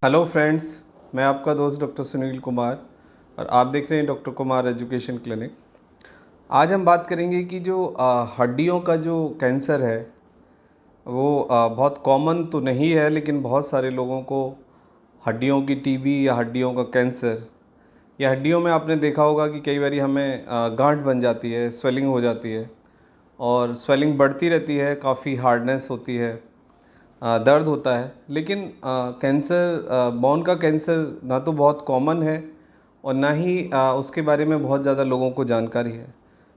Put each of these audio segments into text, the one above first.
Hello friends, मैं आपका दोस्त डॉक्टर सुनील कुमार और आप देख रहे हैं डॉक्टर कुमार एजुकेशन क्लिनिक। आज हम बात करेंगे कि जो हड्डियों का जो कैंसर है वो बहुत कॉमन तो नहीं है, लेकिन बहुत सारे लोगों को हड्डियों की टीबी या हड्डियों का कैंसर या हड्डियों में आपने देखा होगा कि कई बार हमें गांठ बन जाती है, स्वेलिंग हो जाती है और स्वेलिंग बढ़ती रहती है, काफ़ी हार्डनेस होती है, दर्द होता है। लेकिन कैंसर, बोन का कैंसर ना तो बहुत कॉमन है और ना ही उसके बारे में बहुत ज़्यादा लोगों को जानकारी है।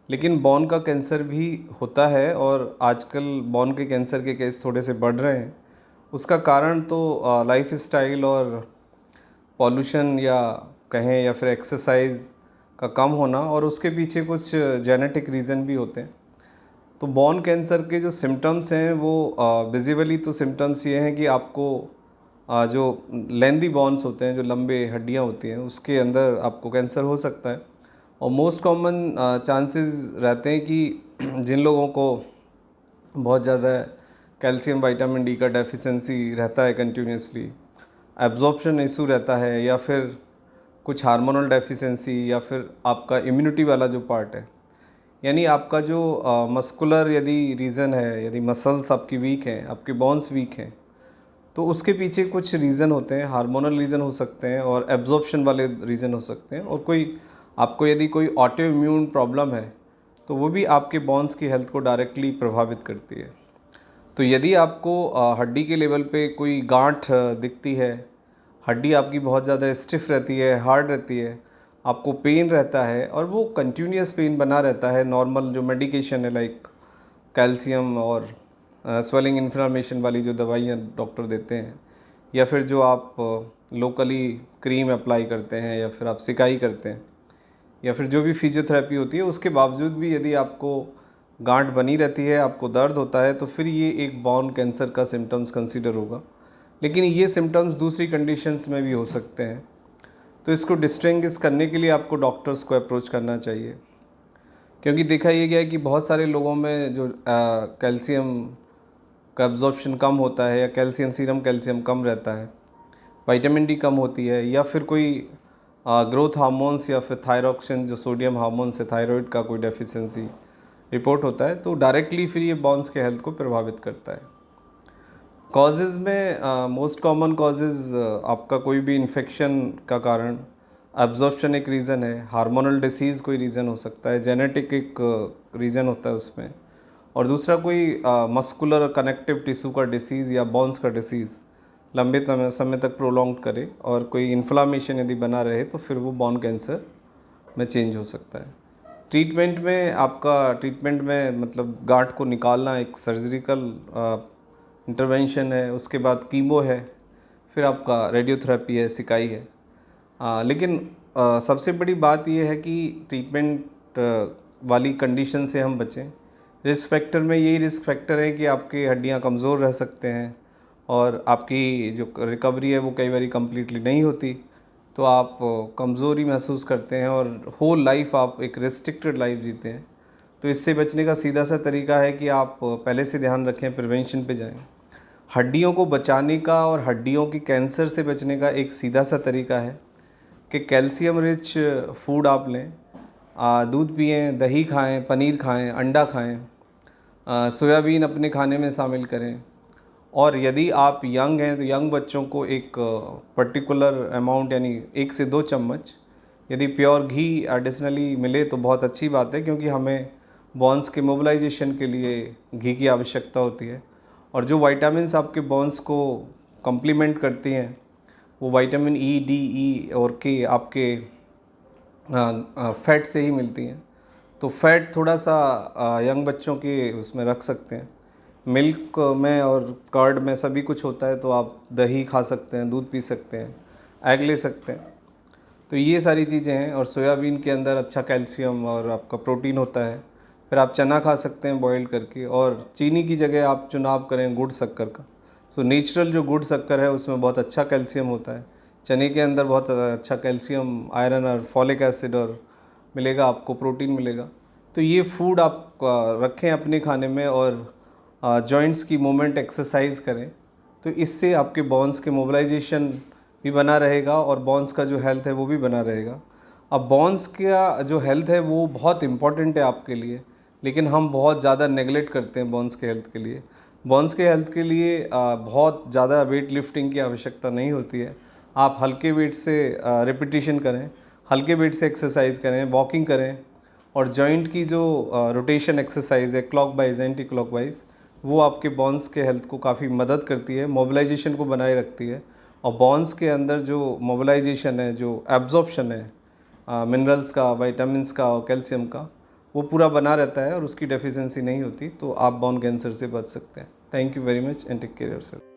लेकिन बोन का कैंसर भी होता है और आजकल बोन के कैंसर के केस थोड़े से बढ़ रहे हैं। उसका कारण तो लाइफ स्टाइल और पॉल्यूशन या कहें या फिर एक्सरसाइज का कम होना, और उसके पीछे कुछ जेनेटिक रीज़न भी होते हैं। तो बोन कैंसर के जो सिम्टम्स हैं वो विजिबली तो सिम्टम्स ये हैं कि आपको जो लेंदी बोन्स होते हैं, जो लंबे हड्डियां होती हैं, उसके अंदर आपको कैंसर हो सकता है। और मोस्ट कॉमन चांसेस रहते हैं कि जिन लोगों को बहुत ज़्यादा कैल्शियम विटामिन डी का डेफिशिएंसी रहता है कंटिन्यूसली, एब्जॉर्प्शन इशू रहता है, या फिर कुछ हार्मोनल डेफिशिएंसी, या फिर आपका इम्यूनिटी वाला जो पार्ट है, यानी आपका जो मस्कुलर यदि रीज़न है, यदि मसल्स आपकी वीक हैं, आपके बोन्स वीक हैं, तो उसके पीछे कुछ रीज़न होते हैं। हार्मोनल रीज़न हो सकते हैं और एब्जॉर्प्शन वाले रीज़न हो सकते हैं। और कोई आपको यदि कोई ऑटो इम्यून प्रॉब्लम है तो वो भी आपके बोन्स की हेल्थ को डायरेक्टली प्रभावित करती है। तो यदि आपको हड्डी के लेवल पे कोई गांठ दिखती है, हड्डी आपकी बहुत ज़्यादा स्टिफ रहती है, हार्ड रहती है, आपको पेन रहता है और वो कंटिन्यूस पेन बना रहता है, नॉर्मल जो मेडिकेशन है लाइक कैल्शियम और स्वेलिंग इन्फ्लामेशन वाली जो दवाइयाँ डॉक्टर देते हैं, या फिर जो आप लोकली क्रीम अप्लाई करते हैं, या फिर आप सिकाई करते हैं, या फिर जो भी फिजियोथेरेपी होती है, उसके बावजूद भी यदि आपको गांठ बनी रहती है, आपको दर्द होता है, तो फिर ये एक बोन कैंसर का सिम्टम्स कंसीडर होगा। लेकिन ये सिम्टम्स दूसरी कंडीशंस में भी हो सकते हैं। तो इसको डिस्टिंग्विश करने के लिए आपको डॉक्टर्स को अप्रोच करना चाहिए, क्योंकि देखा ये गया है कि बहुत सारे लोगों में जो कैल्शियम का एब्जॉर्प्शन कम होता है, या कैल्शियम सीरम कैल्शियम कम रहता है, विटामिन डी कम होती है, या फिर कोई ग्रोथ हार्मोन्स या फिर थायरॉक्सिन जो सोडियम हार्मोन्स है, थायराइड का कोई डेफिशिएंसी रिपोर्ट होता है, तो डायरेक्टली फिर ये बोन्स के हेल्थ को प्रभावित करता है। कॉजेज़ में मोस्ट कॉमन कॉजेज़ आपका कोई भी इन्फेक्शन का कारण, एब्जॉर्प्शन एक रीज़न है, हार्मोनल डिसीज़ कोई रीज़न हो सकता है, जेनेटिक एक रीज़न होता है उसमें, और दूसरा कोई मस्कुलर कनेक्टिव टिश्यू का डिसीज़ या बोन्स का डिसीज़ लंबे समय तक प्रोलॉन्ग करे और कोई इन्फ्लामेशन यदि बना रहे, तो फिर वो बोन कैंसर में चेंज हो सकता है। ट्रीटमेंट में मतलब गांठ को निकालना एक सर्जिकल इंटरवेंशन है, उसके बाद कीमो है, फिर आपका रेडियोथेरेपी है, सिकाई है। लेकिन सबसे बड़ी बात यह है कि ट्रीटमेंट वाली कंडीशन से हम बचें। रिस्क फैक्टर में यही रिस्क फैक्टर है कि आपकी हड्डियां कमज़ोर रह सकते हैं और आपकी जो रिकवरी है वो कई बार कंप्लीटली नहीं होती, तो आप कमज़ोरी महसूस करते हैं और होल लाइफ आप एक रिस्ट्रिक्टेड लाइफ जीते हैं। तो इससे बचने का सीधा सा तरीका है कि आप पहले से ध्यान रखें, प्रिवेंशन पे जाएं। हड्डियों को बचाने का और हड्डियों की कैंसर से बचने का एक सीधा सा तरीका है कि कैल्शियम रिच फूड आप लें, दूध पिएं, दही खाएं, पनीर खाएं, अंडा खाएं, सोयाबीन अपने खाने में शामिल करें। और यदि आप यंग हैं तो यंग बच्चों को एक पर्टिकुलर अमाउंट यानी 1 से 2 चम्मच यदि प्योर घी एडिशनली मिले तो बहुत अच्छी बात है, क्योंकि हमें बोन्स के मोबिलाइजेशन के लिए घी की आवश्यकता होती है। और जो विटामिन्स आपके बोन्स को कम्प्लीमेंट करती हैं वो विटामिन ई, डी, ई और के आपके फैट से ही मिलती हैं। तो फैट थोड़ा सा यंग बच्चों के उसमें रख सकते हैं। मिल्क में और कर्ड में सभी कुछ होता है, तो आप दही खा सकते हैं, दूध पी सकते हैं, एग ले सकते हैं। तो ये सारी चीज़ें हैं। और सोयाबीन के अंदर अच्छा कैल्शियम और आपका प्रोटीन होता है। फिर आप चना खा सकते हैं बॉईल करके, और चीनी की जगह आप चुनाव करें गुड़ शक्कर का। सो नेचुरल जो गुड़ शक्कर है उसमें बहुत अच्छा कैल्शियम होता है। चने के अंदर बहुत अच्छा कैल्शियम, आयरन और फॉलिक एसिड और मिलेगा, आपको प्रोटीन मिलेगा। तो ये फूड आप रखें अपने खाने में, और जॉइंट्स की मूवमेंट एक्सरसाइज करें, तो इससे आपके बोन्स के मोबिलाइजेशन भी बना रहेगा और बोन्स का जो हेल्थ है वो भी बना रहेगा। अब बोन्स का जो हेल्थ है वो बहुत इम्पॉर्टेंट है आपके लिए, लेकिन हम बहुत ज़्यादा नेगलेक्ट करते हैं बोन्स के हेल्थ के लिए। बोन्स के हेल्थ के लिए बहुत ज़्यादा वेट लिफ्टिंग की आवश्यकता नहीं होती है। आप हल्के वेट से रिपीटिशन करें, हल्के वेट से एक्सरसाइज करें, वॉकिंग करें, और जॉइंट की जो रोटेशन एक्सरसाइज है clock wise anti clock wise, वो आपके बोन्स के हेल्थ को काफ़ी मदद करती है, मोबिलाइजेशन को बनाए रखती है। और बोन्स के अंदर जो मोबिलाइजेशन है, जो एब्जॉर्प्शन है मिनरल्स का, विटामिन्स का और कैल्शियम का, वो पूरा बना रहता है और उसकी डेफिशिएंसी नहीं होती, तो आप बोन कैंसर से बच सकते हैं। Thank you very much and take care yourself.